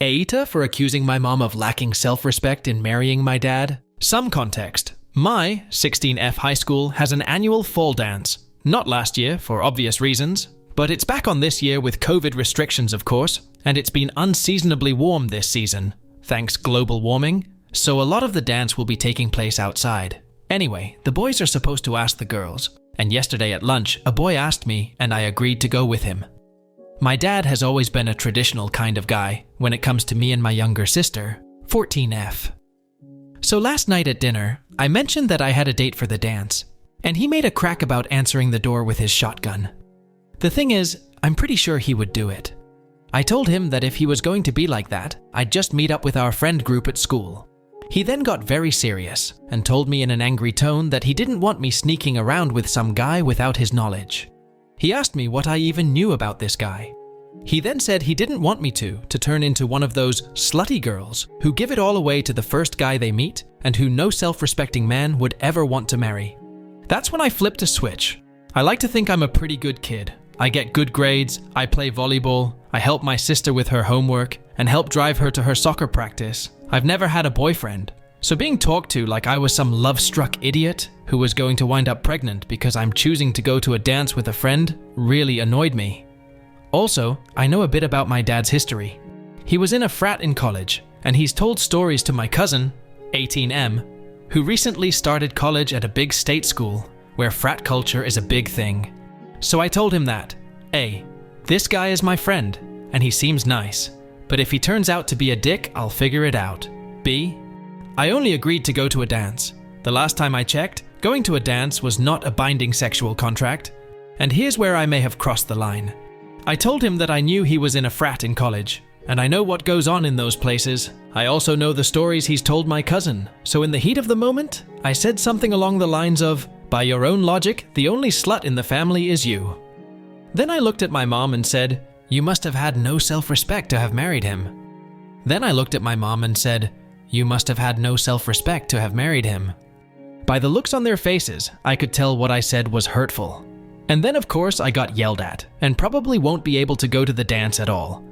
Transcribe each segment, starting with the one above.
AITA for accusing my mom of lacking self-respect in marrying my dad. Some context. My 16F high school has an annual fall dance. Not last year, for obvious reasons, but it's back on this year with COVID restrictions, of course, and it's been unseasonably warm this season, thanks global warming, so a lot of the dance will be taking place outside. Anyway, the boys are supposed to ask the girls, and yesterday at lunch, a boy asked me, and I agreed to go with him. My dad has always been a traditional kind of guy when it comes to me and my younger sister, 14F. So last night at dinner, I mentioned that I had a date for the dance, and he made a crack about answering the door with his shotgun. The thing is, I'm pretty sure he would do it. I told him that if he was going to be like that, I'd just meet up with our friend group at school. He then got very serious and told me in an angry tone that he didn't want me sneaking around with some guy without his knowledge. He asked me what I even knew about this guy. He then said he didn't want me to turn into one of those slutty girls who give it all away to the first guy they meet and who no self-respecting man would ever want to marry. That's when I flipped a switch. I like to think I'm a pretty good kid. I get good grades, I play volleyball, I help my sister with her homework, and help drive her to her soccer practice. I've never had a boyfriend, so being talked to like I was some love-struck idiot who was going to wind up pregnant because I'm choosing to go to a dance with a friend really annoyed me. Also, I know a bit about my dad's history. He was in a frat in college, and he's told stories to my cousin, 18M, who recently started college at a big state school where frat culture is a big thing. So I told him that, A, this guy is my friend, and he seems nice, but if he turns out to be a dick, I'll figure it out. B, I only agreed to go to a dance. The last time I checked, going to a dance was not a binding sexual contract, and here's where I may have crossed the line. I told him that I knew he was in a frat in college, and I know what goes on in those places. I also know the stories he's told my cousin, so in the heat of the moment, I said something along the lines of, by your own logic, the only slut in the family is you. Then I looked at my mom and said, you must have had no self-respect to have married him. Then I looked at my mom and said, you must have had no self-respect to have married him. By the looks on their faces, I could tell what I said was hurtful. And then of course I got yelled at, and probably won't be able to go to the dance at all.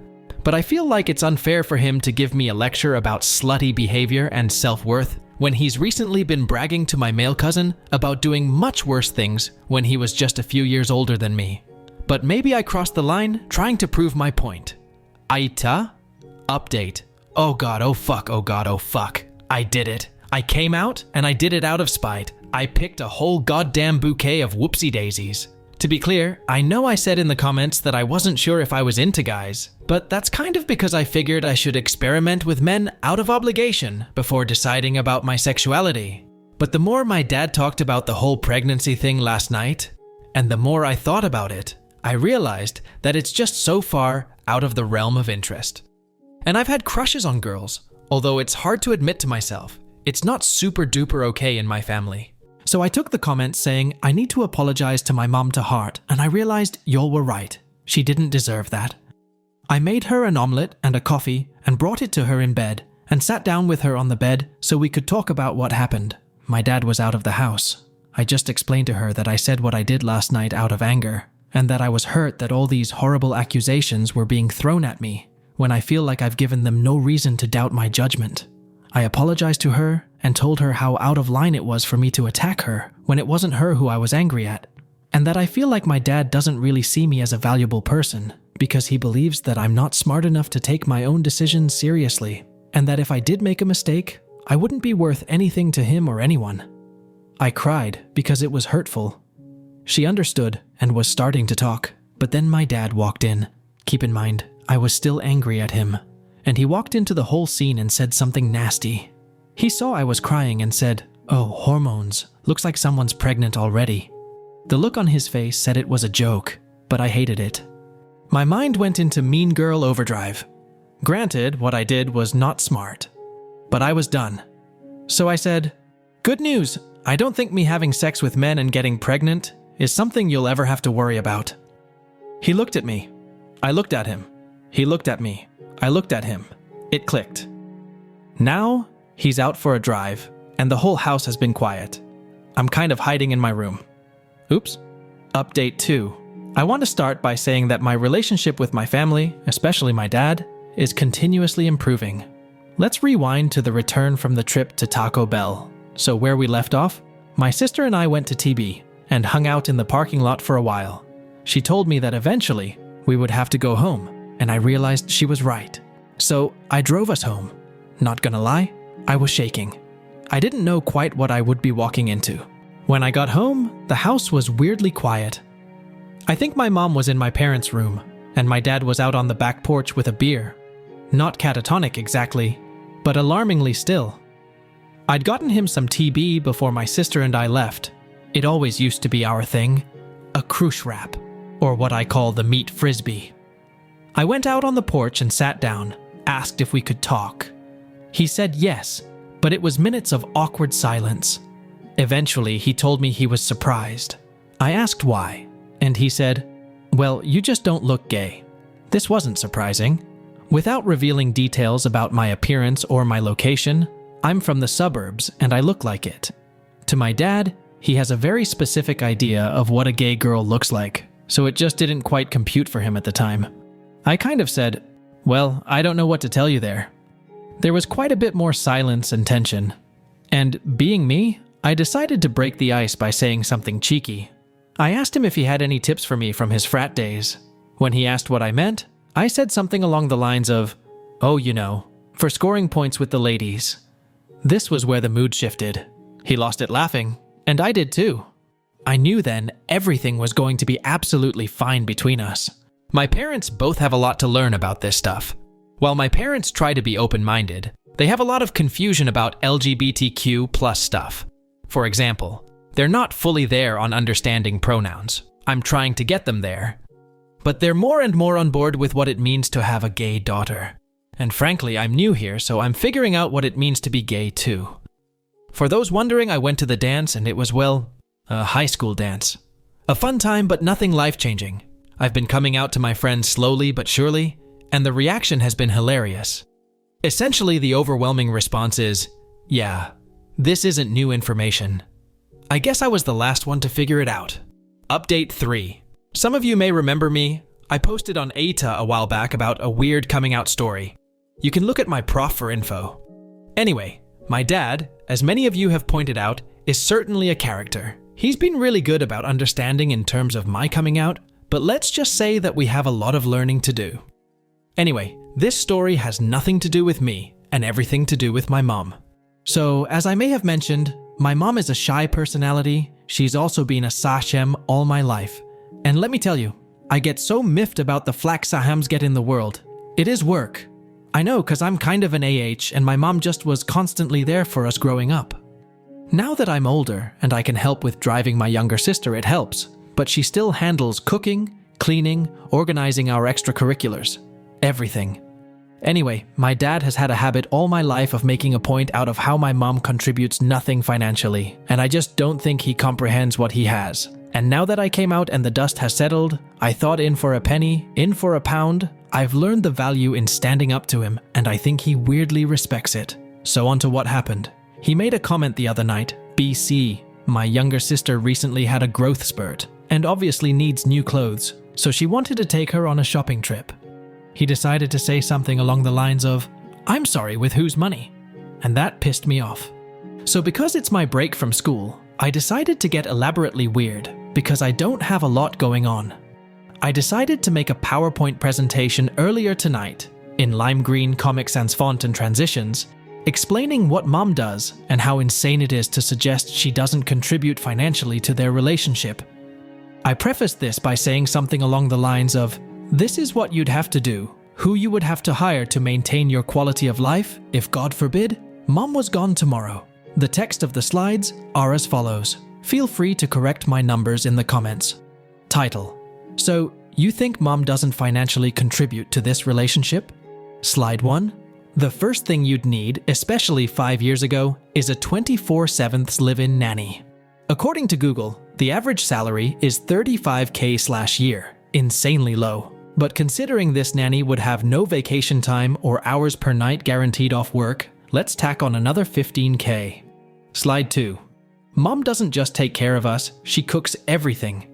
But I feel like it's unfair for him to give me a lecture about slutty behavior and self-worth when he's recently been bragging to my male cousin about doing much worse things when he was just a few years older than me. But maybe I crossed the line trying to prove my point. AITA? Update. Oh god, oh fuck, oh god, oh fuck. I did it. I came out, and I did it out of spite. I picked a whole goddamn bouquet of whoopsie daisies. To be clear, I know I said in the comments that I wasn't sure if I was into guys, but that's kind of because I figured I should experiment with men out of obligation before deciding about my sexuality. But the more my dad talked about the whole pregnancy thing last night, and the more I thought about it, I realized that it's just so far out of the realm of interest. And I've had crushes on girls, although it's hard to admit to myself. It's not super duper okay in my family. So I took the comment saying I need to apologize to my mom to heart, and I realized y'all were right. She didn't deserve that. I made her an omelette and a coffee and brought it to her in bed and sat down with her on the bed so we could talk about what happened. My dad was out of the house. I just explained to her that I said what I did last night out of anger, and that I was hurt that all these horrible accusations were being thrown at me when I feel like I've given them no reason to doubt my judgment. I apologized to her and told her how out of line it was for me to attack her when it wasn't her who I was angry at, and that I feel like my dad doesn't really see me as a valuable person because he believes that I'm not smart enough to take my own decisions seriously, and that if I did make a mistake, I wouldn't be worth anything to him or anyone. I cried because it was hurtful. She understood and was starting to talk, but then my dad walked in. Keep in mind, I was still angry at him, and he walked into the whole scene and said something nasty. He saw I was crying and said, "Oh, hormones. Looks like someone's pregnant already." The look on his face said it was a joke, but I hated it. My mind went into mean girl overdrive. Granted, what I did was not smart, but I was done. So I said, "Good news. I don't think me having sex with men and getting pregnant is something you'll ever have to worry about." He looked at me. I looked at him. He looked at me. I looked at him. It clicked. Now, he's out for a drive, and the whole house has been quiet. I'm kind of hiding in my room. Oops. Update 2. I want to start by saying that my relationship with my family, especially my dad, is continuously improving. Let's rewind to the return from the trip to Taco Bell. So where we left off, my sister and I went to TB and hung out in the parking lot for a while. She told me that eventually we would have to go home, and I realized she was right. So I drove us home. Not gonna lie, I was shaking. I didn't know quite what I would be walking into. When I got home, the house was weirdly quiet. I think my mom was in my parents' room, and my dad was out on the back porch with a beer. Not catatonic exactly, but alarmingly still. I'd gotten him some TB before my sister and I left. It always used to be our thing, a crush wrap, or what I call the meat frisbee. I went out on the porch and sat down, asked if we could talk. He said yes, but it was minutes of awkward silence. Eventually, he told me he was surprised. I asked why, and he said, "Well, you just don't look gay." This wasn't surprising. Without revealing details about my appearance or my location, I'm from the suburbs and I look like it. To my dad, he has a very specific idea of what a gay girl looks like, so it just didn't quite compute for him at the time. I kind of said, "Well, I don't know what to tell you there." There was quite a bit more silence and tension. And being me, I decided to break the ice by saying something cheeky. I asked him if he had any tips for me from his frat days. When he asked what I meant, I said something along the lines of, "Oh, you know, for scoring points with the ladies." This was where the mood shifted. He lost it laughing, and I did too. I knew then everything was going to be absolutely fine between us. My parents both have a lot to learn about this stuff. While my parents try to be open-minded, they have a lot of confusion about LGBTQ+ stuff. For example, they're not fully there on understanding pronouns. I'm trying to get them there. But they're more and more on board with what it means to have a gay daughter. And frankly, I'm new here, so I'm figuring out what it means to be gay too. For those wondering, I went to the dance and it was, well, a high school dance. A fun time, but nothing life-changing. I've been coming out to my friends slowly but surely, and the reaction has been hilarious. Essentially, the overwhelming response is, yeah, this isn't new information. I guess I was the last one to figure it out. Update 3. Some of you may remember me. I posted on AITA a while back about a weird coming out story. You can look at my prof for info. Anyway, my dad, as many of you have pointed out, is certainly a character. He's been really good about understanding in terms of my coming out, but let's just say that we have a lot of learning to do. Anyway, this story has nothing to do with me and everything to do with my mom. So, as I may have mentioned, my mom is a shy personality. She's also been a sachem all my life. And let me tell you, I get so miffed about the flack sachems get in the world. It is work. I know, cause I'm kind of an AH and my mom just was constantly there for us growing up. Now that I'm older and I can help with driving my younger sister, it helps. But she still handles cooking, cleaning, organizing our extracurriculars. Everything. Anyway, my dad has had a habit all my life of making a point out of how my mom contributes nothing financially, and I just don't think he comprehends what he has. And now that I came out and the dust has settled, I thought in for a penny, in for a pound, I've learned the value in standing up to him, and I think he weirdly respects it. So on to what happened. He made a comment the other night, BC, my younger sister recently had a growth spurt, and obviously needs new clothes, so she wanted to take her on a shopping trip. He decided to say something along the lines of, "I'm sorry, with whose money?" And that pissed me off. So because it's my break from school, I decided to get elaborately weird, because I don't have a lot going on. I decided to make a PowerPoint presentation earlier tonight, in lime green Comic Sans font and transitions, explaining what mom does and how insane it is to suggest she doesn't contribute financially to their relationship. I prefaced this by saying something along the lines of, "This is what you'd have to do, who you would have to hire to maintain your quality of life if, God forbid, mom was gone tomorrow." The text of the slides are as follows. Feel free to correct my numbers in the comments. Title. So, you think mom doesn't financially contribute to this relationship? Slide 1. The first thing you'd need, especially 5 years ago, is a 24/7 live-in nanny. According to Google, the average salary is $35K/year, insanely low. But considering this nanny would have no vacation time or hours per night guaranteed off work, let's tack on another $15K. Slide 2. Mom doesn't just take care of us, she cooks everything.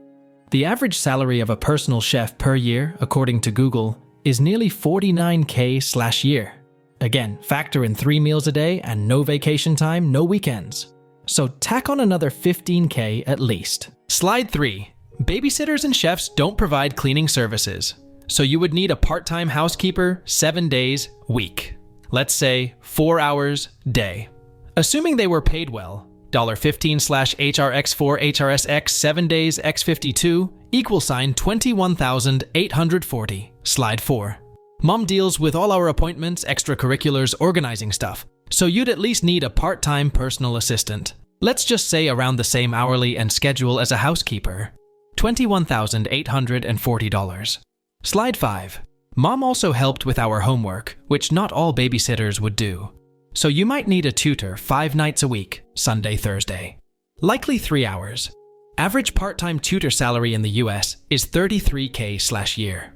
The average salary of a personal chef per year, according to Google, is nearly 49K/year. Again, factor in 3 meals a day and no vacation time, no weekends. So tack on another 15K at least. Slide 3. Babysitters and chefs don't provide cleaning services, so you would need a part-time housekeeper 7 days week. Let's say 4 hours day. Assuming they were paid well, $15/HRX4 HRSX 7 days x52 = 21,840. Slide 4. Mom deals with all our appointments, extracurriculars, organizing stuff, so you'd at least need a part-time personal assistant. Let's just say around the same hourly and schedule as a housekeeper. $21,840. Slide 5. Mom also helped with our homework, which not all babysitters would do. So you might need a tutor 5 nights a week, Sunday, Thursday. Likely 3 hours. Average part-time tutor salary in the US is 33K/year.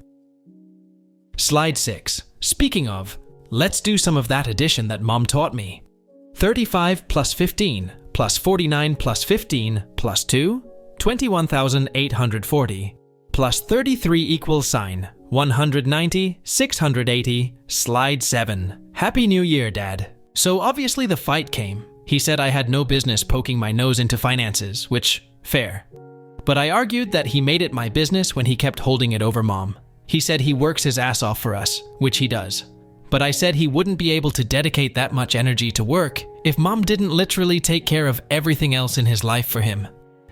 Slide 6. Speaking of, let's do some of that addition that Mom taught me. 35 plus 15 plus 49 plus 15 plus 2, 21,840, plus 33 equals sign 190, 680, slide 7. Happy New Year, Dad. So obviously the fight came. He said I had no business poking my nose into finances, which, fair. But I argued that he made it my business when he kept holding it over Mom. He said he works his ass off for us, which he does. But I said he wouldn't be able to dedicate that much energy to work if Mom didn't literally take care of everything else in his life for him.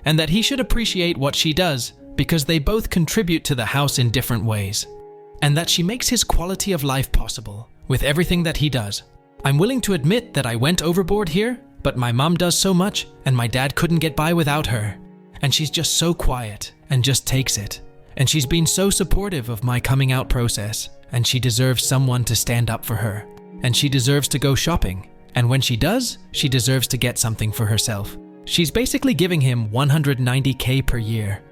And that he should appreciate what she does because they both contribute to the house in different ways. And that she makes his quality of life possible with everything that he does. I'm willing to admit that I went overboard here, but my mom does so much and my dad couldn't get by without her. And she's just so quiet and just takes it. And she's been so supportive of my coming out process, and she deserves someone to stand up for her. And she deserves to go shopping. And when she does, she deserves to get something for herself. She's basically giving him 190K per year.